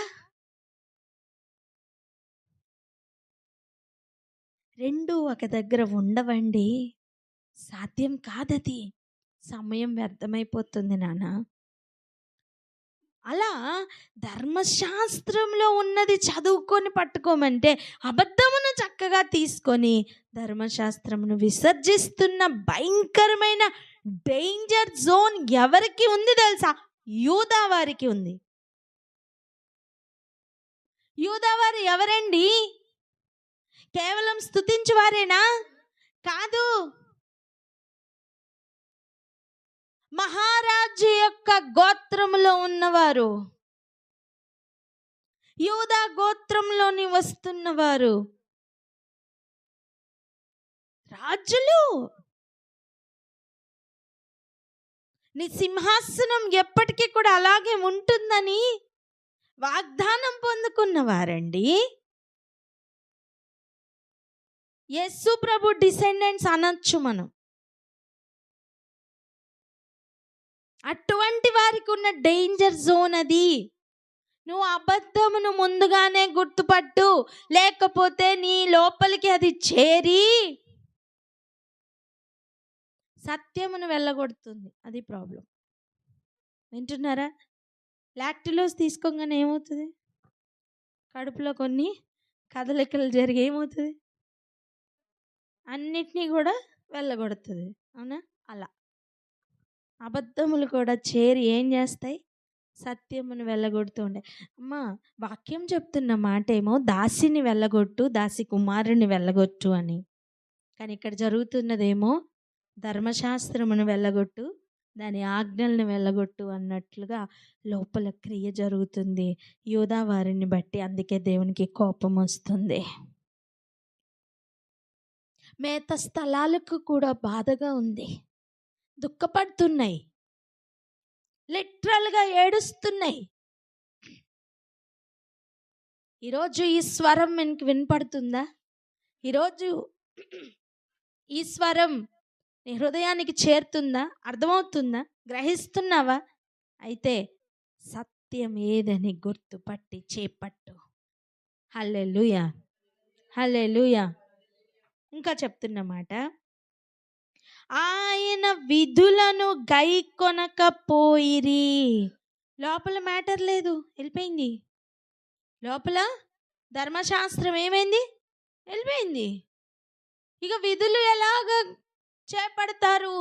రెండు ఒక దగ్గర ఉండవండి. సాధ్యం కాదది. సమయం వ్యర్థమైపోతుంది నాన్న. అలా ధర్మశాస్త్రంలో ఉన్నది చదువుకొని పట్టుకోమంటే అబద్ధమును చక్కగా తీసుకొని ధర్మశాస్త్రమును విసర్జిస్తున్న భయంకరమైన డేంజర్ జోన్ ఎవరికి ఉంది తెలుసా? యూదా వారికి ఉంది. యూదా వారు ఎవరండి? కేవలం స్తుతించువారేనా? కాదు. మహారాజు యొక్క గోత్రములో ఉన్నవారు, యూదా గోత్రంలోని వస్తున్నవారు, రాజులు. నీ సింహాసనం ఎప్పటికీ కూడా అలాగే ఉంటుందని వాగ్దానం పొందుకున్నవారండి. యేసు ప్రభు డిసెండెంట్స్ అనొచ్చు మనం. అటువంటి వారికి ఉన్న డేంజర్ జోన్ అది. నువ్వు అబద్ధమును ముందుగానే గుర్తుపట్టు, లేకపోతే నీ లోపలికి అది చేరి సత్యమును వెళ్ళగొడుతుంది. అది ప్రాబ్లం. వింటున్నారా? లాక్టిలోస్ తీసుకోగానే ఏమవుతుంది? కడుపులో కొన్ని కదలికలు జరిగి ఏమవుతుంది? అన్నిటినీ కూడా వెళ్ళగొడుతుంది. అవునా? అలా అబద్ధములు కూడా చేరి ఏం చేస్తాయి? సత్యమును వెళ్ళగొడుతూ ఉండే. అమ్మ, వాక్యం చెప్తున్న మాట ఏమో దాసిని వెళ్ళగొట్టు, దాసి కుమారుని వెళ్ళగొట్టు అని. కానీ ఇక్కడ జరుగుతున్నదేమో ధర్మశాస్త్రమును వెళ్ళగొట్టు, దాని ఆజ్ఞలను వెళ్ళగొట్టు అన్నట్లుగా లోపల క్రియ జరుగుతుంది యూదా వారిని బట్టి. అందుకే దేవునికి కోపం వస్తుంది. మేత స్థలాలకు కూడా బాధగా ఉంది, దుఃఖపడుతున్నాయి, లిటరల్గా ఏడుస్తున్నాయి. ఈరోజు ఈ స్వరం మనకి వినపడుతుందా? ఈరోజు ఈ స్వరం నీ హృదయానికి చేరుతుందా? అర్థమవుతుందా? గ్రహిస్తున్నావా? అయితే సత్యం ఏదని గుర్తుపట్టి చేపట్టు. హల్లెలూయా, హల్లెలూయా. ఇంకా చెప్తున్నమాట, ఆయన విధులను గైకొనకపోయిరి. లోపల మ్యాటర్ లేదు, వెళ్ళిపోయింది. లోపల ధర్మశాస్త్రం ఏమైంది? వెళ్ళిపోయింది. ఇక విధులు ఎలాగ చేపడతారు?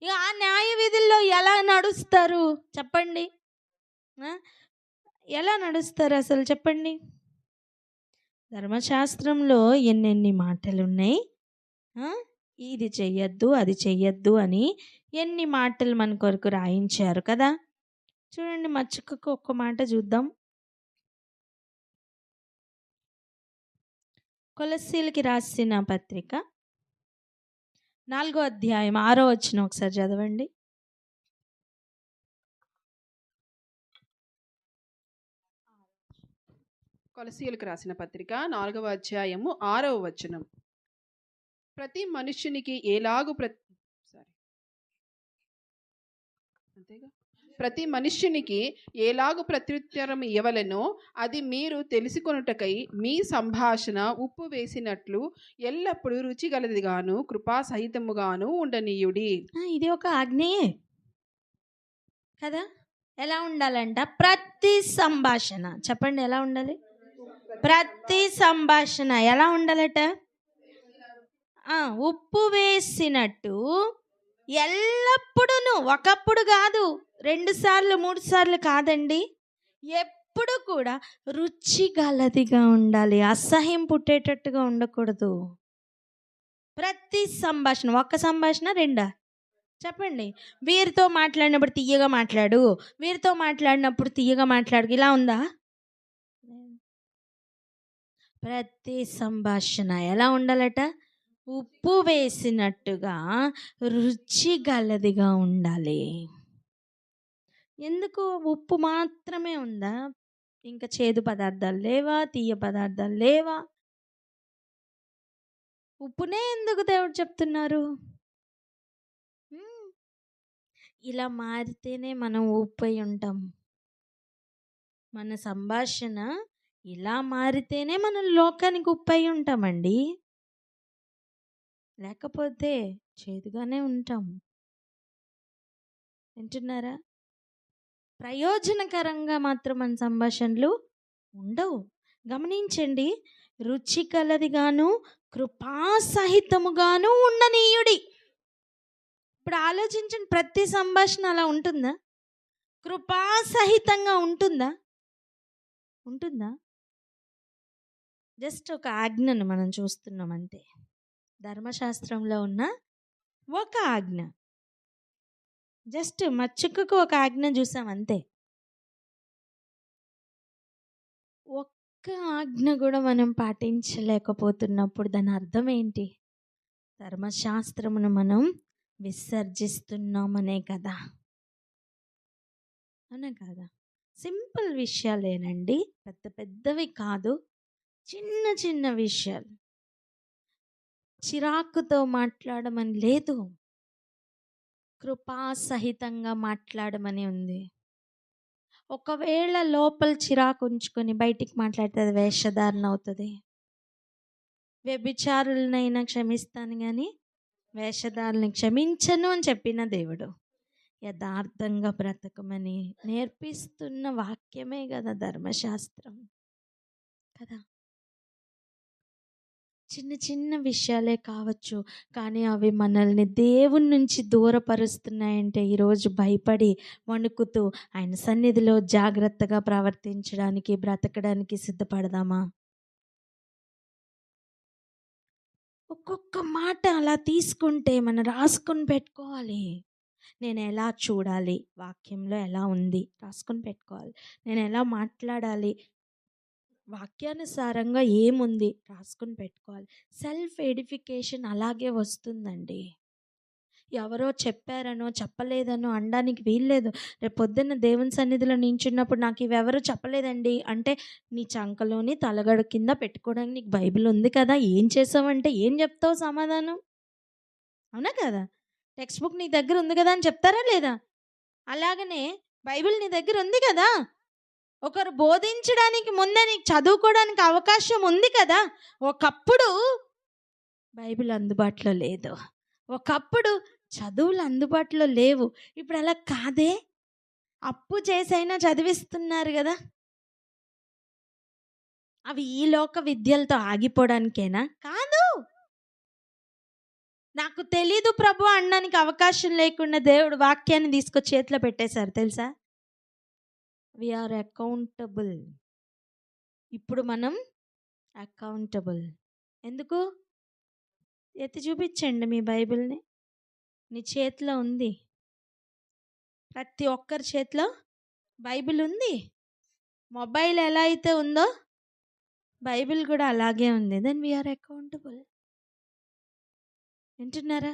ఇక ఆ న్యాయ విధుల్లో ఎలా నడుస్తారు చెప్పండి? ఎలా నడుస్తారు అసలు చెప్పండి? ధర్మశాస్త్రంలో ఎన్నెన్ని మాటలు ఉన్నాయి. ఇది చెయ్యొద్దు, అది చెయ్యొద్దు అని ఎన్ని మాటలు మన కొరకు రాయించారు కదా. చూడండి, మచ్చుకకు ఒక్క మాట చూద్దాం. కొలస్సీలకి రాసిన పత్రిక 4వ అధ్యాయం 6వ వచనం ఒకసారి చదవండి. కొలస్సీయులకు రాసిన పత్రిక 4వ అధ్యాయము 6వ వచనం. ప్రతి మనుష్యునికి ఎలాగు ప్రతి మనుష్యునికి ఎలాగు ప్రత్యుత్తరం ఇవ్వవలెనో అది మీరు తెలుసుకొనుటకై మీ సంభాషణ ఉప్పు వేసినట్లు ఎల్లప్పుడూ రుచిగలదిగాను కృపాసహితముగాను ఉండనీయుడి. ఇది ఒక ఆజ్ఞయే కదా. ఎలా ఉండాలంట? ప్రతి సంభాషణ, చెప్పండి ఎలా ఉండాలి? ప్రతి సంభాషణ ఎలా ఉండాలట? ఉప్పు వేసినట్టు ఎల్లప్పుడూ, ఒకప్పుడు కాదు, 2 సార్లు 3 సార్లు కాదండి, ఎప్పుడు కూడా రుచి గలదిగా ఉండాలి. అసహ్యం పుట్టేటట్టుగా ఉండకూడదు. ప్రతి సంభాషణ, ఒక్క సంభాషణ 2 చెప్పండి. వీరితో మాట్లాడినప్పుడు తీయగా మాట్లాడు, వీరితో మాట్లాడినప్పుడు తీయగా మాట్లాడు, ఇలా ఉందా? ప్రతి సంభాషణ ఎలా ఉండాలట? ఉప్పు వేసినట్టుగా రుచి గలదిగా ఉండాలి. ఎందుకు ఉప్పు మాత్రమే ఉందా? ఇంకా చేదు పదార్థాలు లేవా? తీయ పదార్థాలు లేవా? ఉప్పునే ఎందుకు దేవుడు చెప్తున్నారు? ఇలా మారితేనే మనం ఉప్పు అయి ఉంటాం. మన సంభాషణ ఇలా మారితేనే మనం లోకానికి ఉప్పు అయి ఉంటామండి. లేకపోతే చేదుగానే ఉంటాం. వింటున్నారా? ప్రయోజనకరంగా మాత్రం మన సంభాషణలు ఉండవు. గమనించండి, రుచి కలదిగాను కృపాసహితముగాను ఉండనీయుడి. ఇప్పుడు ఆలోచించండి, ప్రతి సంభాషణ అలా ఉంటుందా? కృపాసహితంగా ఉంటుందా? ఉంటుందా? జస్ట్ ఒక ఆజ్ఞను మనం చూస్తున్నాం అంతే. ధర్మశాస్త్రంలో ఉన్న ఒక ఆజ్ఞ, జస్ట్ మచ్చుకకు ఒక ఆజ్ఞ చూసాం అంతే. ఒక్క ఆజ్ఞ కూడా మనం పాటించలేకపోతున్నప్పుడు దాని అర్థం ఏంటి? ధర్మశాస్త్రమును మనం విసర్జిస్తున్నామనే కదా. అవునా కాదా? సింపుల్ విషయాలేనండి, పెద్ద పెద్దవి కాదు, చిన్న చిన్న విషయాలు. చిరాకుతో మాట్లాడమని లేదు, కృపాసహితంగా మాట్లాడమని ఉంది. ఒకవేళ లోపల చిరాకు ఉంచుకొని బయటికి మాట్లాడితే అది వేషధారణ అవుతుంది. వ్యభిచారులనైనా క్షమిస్తాను కానీ వేషధారుల్ని క్షమించను అని చెప్పిన దేవుడు. యథార్థంగా బ్రతకమని నేర్పిస్తున్న వాక్యమే కదా ధర్మశాస్త్రం కదా. చిన్న చిన్న విషయాలే కావచ్చు, కానీ అవి మనల్ని దేవుని నుంచి దూరపరుస్తున్నాయంటే ఈరోజు భయపడి వణుకుతూ ఆయన సన్నిధిలో జాగ్రత్తగా ప్రవర్తించడానికి, బ్రతకడానికి సిద్ధపడదామా? ఒక్కొక్క మాట అలా తీసుకుంటే మనం రాసుకొని పెట్టుకోవాలి. నేను ఎలా చూడాలి, వాక్యంలో ఎలా ఉంది రాసుకొని పెట్టుకోవాలి. నేను ఎలా మాట్లాడాలి, వాక్యానుసారంగా ఏముంది రాసుకొని పెట్టుకోవాలి. సెల్ఫ్ ఎడిఫికేషన్ అలాగే వస్తుందండి. ఎవరో చెప్పారనో చెప్పలేదనో అనడానికి వీల్లేదు. రేపు పొద్దున్న దేవుని సన్నిధిలో నించున్నప్పుడు నాకు ఇవెవరూ చెప్పలేదండి అంటే నీ చంకలోని తలగడ కింద పెట్టుకోవడానికి నీకు బైబిల్ ఉంది కదా, ఏం చేసావంటే ఏం చెప్తావు సమాధానం? అవునా కదా? టెక్స్ట్ బుక్ నీ దగ్గర ఉంది కదా అని చెప్తారా లేదా? అలాగనే బైబిల్ నీ దగ్గర ఉంది కదా, ఒకరు బోధించడానికి ముందే నీకు చదువుకోవడానికి అవకాశం ఉంది కదా. ఒకప్పుడు బైబిల్ అందుబాటులో లేదు. ఒకప్పుడు చదువులు అందుబాటులో లేవు. ఇప్పుడు అలా కాదే, అప్పు చేసైనా చదివిస్తున్నారు కదా. అవి ఈ లోక విద్యలతో ఆగిపోవడానికేనా? కాదు. నాకు తెలీదు ప్రభు అనడానికి అవకాశం లేకుండా దేవుడు వాక్యాన్ని తీసుకొచ్చి చేతిలో పెట్టేశారు తెలుసా. We are accountable. ఇప్పుడు మనం అకౌంటబుల్. ఎందుకు? ఎత్తి చూపించండి మీ బైబిల్ని. నీ చేతిలో ఉంది. ప్రతి ఒక్కరి చేతిలో బైబిల్ ఉంది. మొబైల్ ఎలా అయితే ఉందో బైబిల్ కూడా అలాగే ఉంది. Then we are accountable. వింటున్నారా?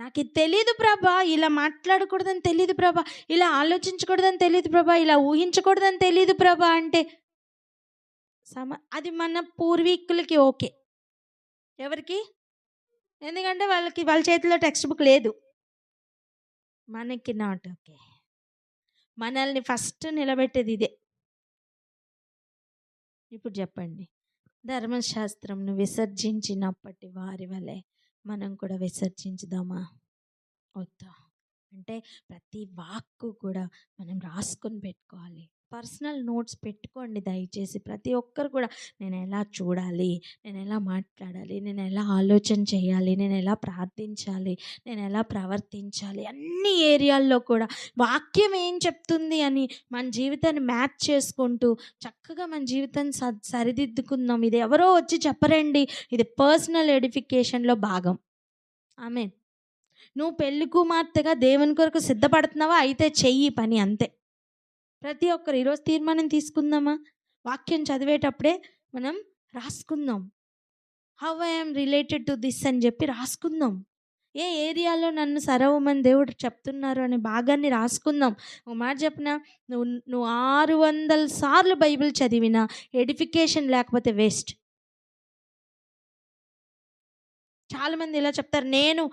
నాకు ఇది తెలీదు ప్రభా, ఇలా మాట్లాడకూడదని తెలీదు ప్రభా, ఇలా ఆలోచించకూడదని తెలీదు ప్రభా, ఇలా ఊహించకూడదని తెలీదు ప్రభా అంటే అది మన పూర్వీకులకి ఓకే. ఎవరికి? ఎందుకంటే వాళ్ళ చేతిలో టెక్స్ట్ బుక్ లేదు. మనకి నాట్ ఓకే. మనల్ని ఫస్ట్ నిలబెట్టేది ఇదే. ఇప్పుడు చెప్పండి, ధర్మశాస్త్రంను విసర్జించినప్పటి వారి వలె మనం కూడా విసర్జించుదామా? వద్దా? అంటే ప్రతి వాక్కు కూడా మనం రాసుకొని పెట్టుకోవాలి. పర్సనల్ నోట్స్ పెట్టుకోండి దయచేసి. ప్రతి ఒక్కరు కూడా నేను ఎలా చూడాలి, నేను ఎలా మాట్లాడాలి, నేను ఎలా ఆలోచన చేయాలి, నేను ఎలా ప్రార్థించాలి, నేను ఎలా ప్రవర్తించాలి, అన్ని ఏరియాల్లో కూడా వాక్యం ఏం చెప్తుంది అని మన జీవితాన్ని మ్యాచ్ చేసుకుంటూ చక్కగా మన జీవితాన్ని సరిదిద్దుకుందాం. ఇది ఎవరో వచ్చి చెప్పరండి, ఇది పర్సనల్ ఎడిఫికేషన్లో భాగం. ఆమేన్. నువ్వు పెళ్లి కుమార్తెగా దేవుని కొరకు సిద్ధపడుతున్నావా? అయితే చెయ్యి పని, అంతే. ప్రతి ఒక్కరు ఈరోజు తీర్మానం తీసుకుందామా? వాక్యం చదివేటప్పుడే మనం రాసుకుందాం. How I'm related to this అని చెప్పి రాసుకుందాం. ఏ ఏరియాలో నన్ను సరవమని దేవుడు చెప్తున్నారు అనే భాగాన్ని రాసుకుందాం. ఒక మాట చెప్పిన, నువ్వు 600 సార్లు బైబిల్ చదివినా ఎడిఫికేషన్ లేకపోతే వేస్ట్. చాలామంది ఇలా చెప్తారు, నేను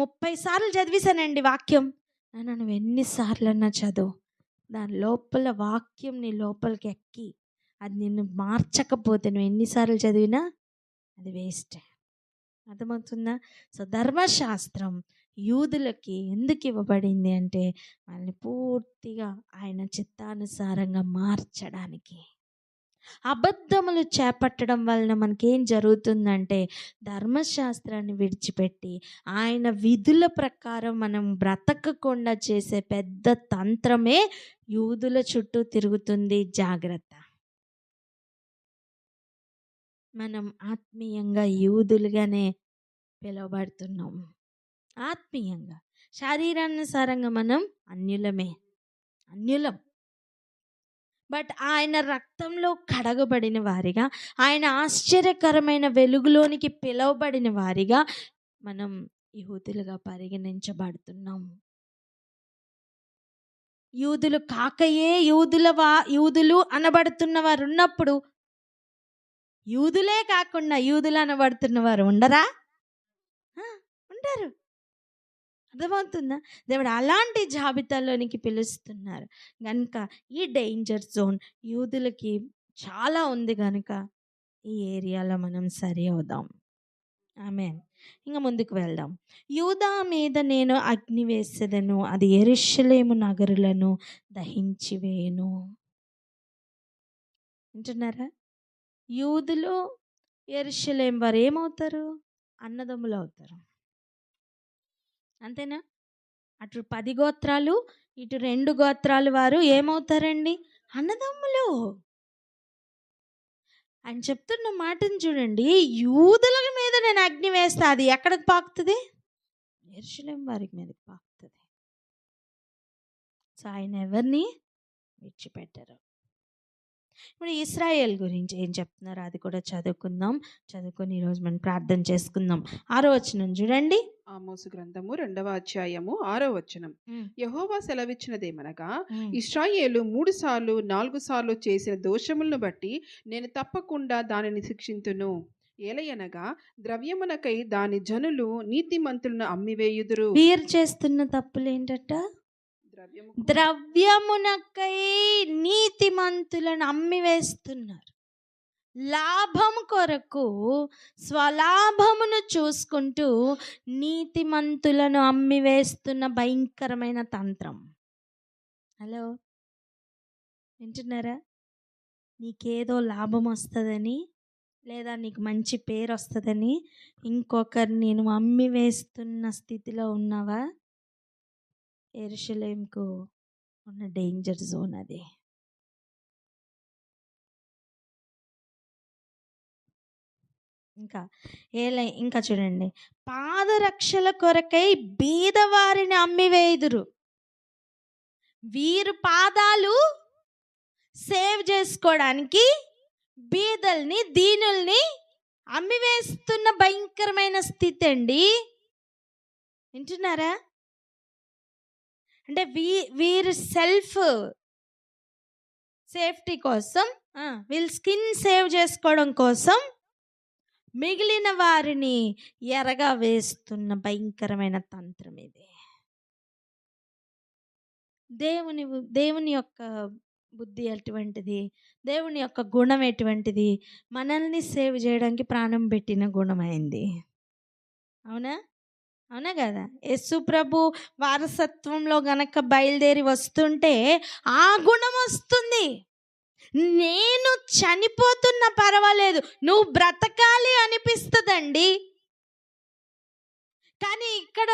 30 సార్లు చదివేశానండి వాక్యం. నువ్వు ఎన్నిసార్లన్నా చదువు, దాని లోపల వాక్యం నీ లోపలికి ఎక్కి అది నిన్ను మార్చకపోతే నువ్వు ఎన్నిసార్లు చదివినా అది వేస్ట్. అర్థమవుతుందా? సో ధర్మశాస్త్రం యూదులకి ఎందుకు ఇవ్వబడింది అంటే వాళ్ళని పూర్తిగా ఆయన చిత్తానుసారంగా మార్చడానికి. అబద్ధములు చేపట్టడం వలన మనకేం జరుగుతుందంటే ధర్మశాస్త్రాన్ని విడిచిపెట్టి ఆయన విధుల ప్రకారం మనం బ్రతకకుండా చేసే పెద్ద తంత్రమే యూదుల చుట్టూ తిరుగుతుంది. జాగ్రత్త. మనం ఆత్మీయంగా యూదులుగానే పిలువబడుతున్నాం. ఆత్మీయంగా, శరీరానుసారంగా మనం అన్యులం. బట్ ఆయన రక్తంలో కడగబడిన వారిగా, ఆయన ఆశ్చర్యకరమైన వెలుగులోనికి పిలువబడిన వారిగా మనం యూదులుగా పరిగణించబడుతున్నాం. యూదులు కాకయే యూదులు అనబడుతున్న వారు ఉన్నప్పుడు యూదులే కాకుండా యూదులు అనబడుతున్న వారు ఉండరా? ఉంటారు. అర్థమవుతుందా? దేవుడు అలాంటి జాబితాలోనికి పిలుస్తున్నారు కనుక ఈ డేంజర్ జోన్ యూదులకి చాలా ఉంది కనుక ఈ ఏరియాలో మనం సరి అవుదాం. ఆమేన్. ఇంకా ముందుకు వెళ్దాం. యూదా మీద నేను అగ్ని వేసేదను, అది యెరూషలేము నగరులను దహించి వేయును. వింటున్నారా? యూదులు యెరూషలేము వారు ఏమవుతారు? అన్నదమ్ములు అవుతారు. అంతేనా? అటు 10 గోత్రాలు, ఇటు 2 గోత్రాలు వారు ఏమవుతారండి? అన్నదమ్ములు. అని చెప్తున్న మాటను చూడండి. యూదుల మీద నేను అగ్ని వేస్తా, అది ఎక్కడికి పాకుతుంది? యెరూషలేము వారి మీదకి పాకుతుంది. సో ఆయన ఎవరిని విడిచిపెట్టారు. ఇప్పుడు ఇశ్రాయేల్ గురించి ఏం చెప్తున్నారు అది కూడా చదువుకొని ఈరోజు మనం ప్రార్థన చేసుకుందాం. 6వ వచనం చూడండి. ఆమోసు గ్రంథము 2వ అధ్యాయము 6వ వచనం. యెహోవా సెలవిచ్చినదేమనగా, ఇశ్రాయేలు 3 సార్లు 4 సార్లు చేసిన దోషములను బట్టి నేను తప్పకుండా దానిని శిక్షింతును. ఏలయనగా ద్రవ్యమునకై దాని జనులు నీతిమంతులను అమ్మివేయుదురు. వీరు చేస్తున్న తప్పులు ఏంటట? ద్రవ్యమునకై నీతిమంతులను అమ్మివేస్తున్నారు. లాభం కొరకు స్వలాభమును చూసుకుంటూ నీతిమంతులను అమ్మివేస్తున్న భయంకరమైన తంత్రం. హలో, వింటున్నారా? నీకేదో లాభం వస్తుందని, లేదా నీకు మంచి పేరు వస్తుందని ఇంకొకరిని నేను అమ్మి వేస్తున్న స్థితిలో ఉన్నావా? యెరూషలేముకు ఉన్న డేంజర్ జోన్ అది. ఇంకా చూడండి, పాదరక్షల కొరకై బీదవారిని అమ్మివేయుదురు. వీరు పాదాలు సేవ్ చేసుకోవడానికి బీదల్ని, దీనుల్ని అమ్మివేస్తున్న భయంకరమైన స్థితి అండి. వింటున్నారా? అంటే వీరు సెల్ఫ్ సేఫ్టీ కోసం, వీళ్ళు స్కిన్ సేవ్ చేసుకోవడం కోసం మిగిలిన వారిని ఎరగా వేస్తున్న భయంకరమైన తంత్రం ఇది. దేవుని యొక్క బుద్ధి ఎటువంటిది, దేవుని యొక్క గుణం ఎటువంటిది? మనల్ని సేవ్ చేయడానికి ప్రాణం పెట్టిన గుణమైంది. అవునా? అవునా కదా? యేసు ప్రభు వారసత్వంలో గనక బయలుదేరి వస్తుంటే ఆ గుణం వస్తుంది. నేను చనిపోతున్నా పర్వాలేదు, నువ్వు బ్రతకాలి అనిపిస్తుందండి. కానీ ఇక్కడ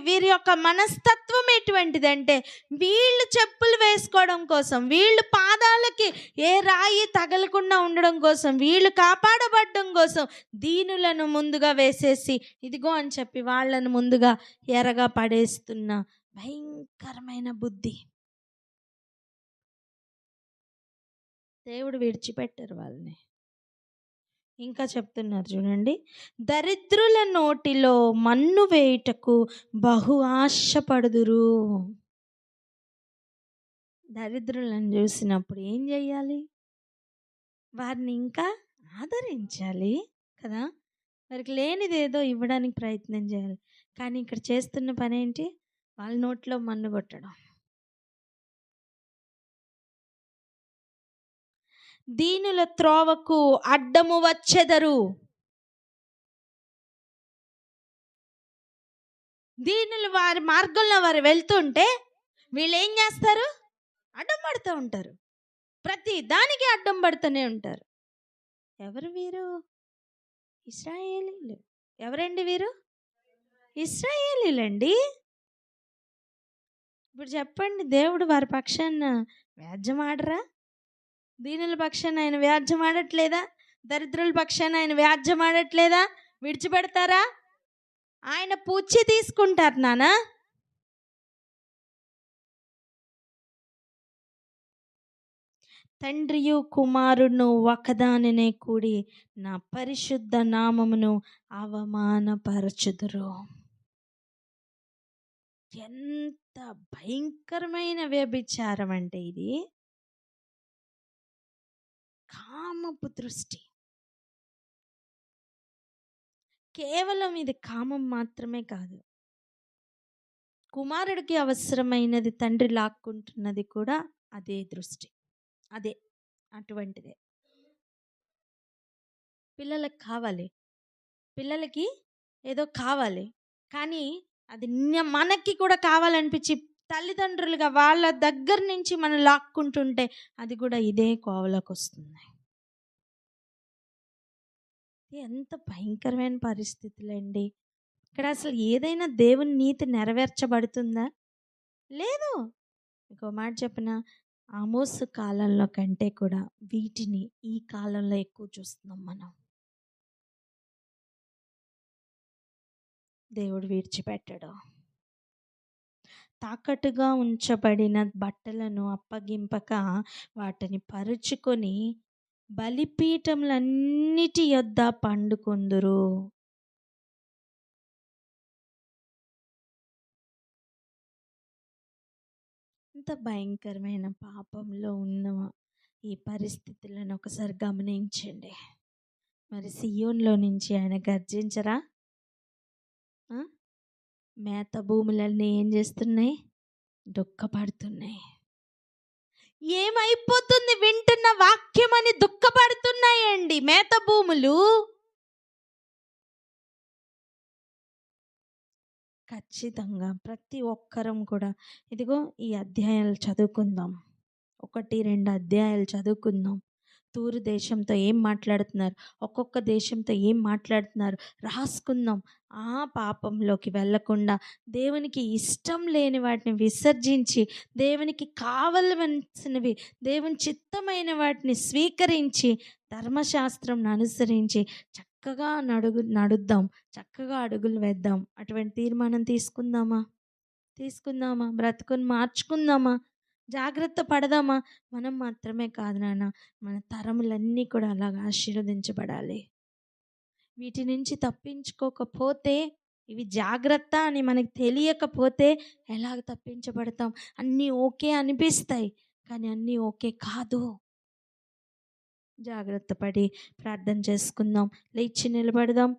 వీరి యొక్క మనస్తత్వం ఎటువంటిదంటే, వీళ్ళు చెప్పులు వేసుకోవడం కోసం, వీళ్ళు పాదాలకి ఏ రాయి తగలకుండా ఉండడం కోసం, వీళ్ళు కాపాడబడడం కోసం దీనులను ముందుగా వేసేసి ఇదిగో అని చెప్పి వాళ్ళను ముందుగా ఎరగా పడేస్తున్న భయంకరమైన బుద్ధి. దేవుడు విడిచిపెట్టారు వాళ్ళని. ఇంకా చెప్తున్నారు చూడండి, దరిద్రుల నోటిలో మన్ను వేయుటకు బహు ఆశపడుదురు. దరిద్రులను చూసినప్పుడు ఏం చేయాలి? వారిని ఇంకా ఆదరించాలి కదా. వారికి లేనిదేదో ఇవ్వడానికి ప్రయత్నం చేయాలి. కానీ ఇక్కడ చేస్తున్న పని ఏంటి? వాళ్ళ నోట్లో మన్ను కొట్టడం. దీనుల త్రోవకు అడ్డము వచ్చెదరు. దీనులు వారి మార్గంలో వారు వెళ్తుంటే వీళ్ళు ఏం చేస్తారు? అడ్డం పడుతూ ఉంటారు. ప్రతి దానికి అడ్డం పడుతూనే ఉంటారు. ఎవరు వీరు? ఇశ్రాయేలీలు. ఎవరండి వీరు? ఇశ్రాయేలీలండి. ఇప్పుడు చెప్పండి, దేవుడు వారి పక్షాన వ్యాజ్యం ఆడరా? దీనుల పక్షాన ఆయన వ్యాజ్యం ఆడట్లేదా? దరిద్రుల పక్షాన ఆయన వ్యాజ్యం ఆడట్లేదా? విడిచిపెడతారా? ఆయన పూచి తీసుకుంటారు నానా. తండ్రియు కుమారుడును ఒకదానినే కూడి నా పరిశుద్ధ నామమును అవమానపరచుదురు. ఎంత భయంకరమైన వ్యభిచారం అంటే ఇది! కామపు దృష్టి. కేవలం ఇది కామం మాత్రమే కాదు, కుమారుడికి అవసరమైనది తండ్రి లాక్కుంటున్నది కూడా అదే దృష్టి, అదే అటువంటిదే. పిల్లలకు కావాలి, పిల్లలకి ఏదో కావాలి, కానీ అది మనకి కూడా కావాలనిపించి తల్లిదండ్రులుగా వాళ్ళ దగ్గర నుంచి మనం లాక్కుంటుంటే అది కూడా ఇదే కోవలోకి వస్తుంది. ఎంత భయంకరమైన పరిస్థితులండి! ఇక్కడ అసలు ఏదైనా దేవుని నీతి నెరవేర్చబడుతుందా? లేదు. ఇంకో మాట చెప్పిన, ఆమోసు కాలంలో కంటే కూడా వీటిని ఈ కాలంలో ఎక్కువ చూస్తున్నాం మనం. దేవుడు విడిచిపెట్టడు. తాకట్టుగా ఉంచబడిన బట్టలను అప్పగింపక వాటిని పరుచుకొని బలిపీఠములన్నిటి యొద్ద పండుకొందురు. ఇంత భయంకరమైన పాపంలో ఉన్న ఈ పరిస్థితులను ఒకసారి గమనించండి. మరి సియోన్లో నుంచి ఆయన గర్జించరా? మేత భూములన్నీ ఏం చేస్తున్నాయి? దుఃఖపడుతున్నాయి. ఏమైపోతుంది? వింటున్న వాక్యమని దుఃఖపడుతున్నాయండి మేత భూములు. ఖచ్చితంగా ప్రతి ఒక్కరం కూడా ఇదిగో ఈ అధ్యాయాలు చదువుకుందాం. 1, 2 అధ్యాయాలు చదువుకుందాం. తూరు దేశంతో ఏం మాట్లాడుతున్నారు, ఒక్కొక్క దేశంతో ఏం మాట్లాడుతున్నారు రాసుకుందాం. ఆ పాపంలోకి వెళ్ళకుండా దేవునికి ఇష్టం లేని వాటిని విసర్జించి, దేవునికి కావలసినవి, దేవుని చిత్తమైన వాటిని స్వీకరించి, ధర్మశాస్త్రం అనుసరించి చక్కగా నడుద్దాం, చక్కగా అడుగులు వేద్దాం. అటువంటి తీర్మానం తీసుకుందామా? బ్రతుకుని మార్చుకుందామా? జాగ్రత్త పడదామా? మనం మాత్రమే కాదు నాన్న, మన తరములన్నీ కూడా అలాగా ఆశీర్వదించబడాలి. వీటి నుంచి తప్పించుకోకపోతే, ఇవి జాగ్రత్త అని మనకు తెలియకపోతే ఎలాగ తప్పించబడతాం? అన్నీ ఓకే అనిపిస్తాయి, కానీ అన్నీ ఓకే కాదు. జాగ్రత్త పడి ప్రార్థన చేసుకుందాం. లేచి నిలబడదాం.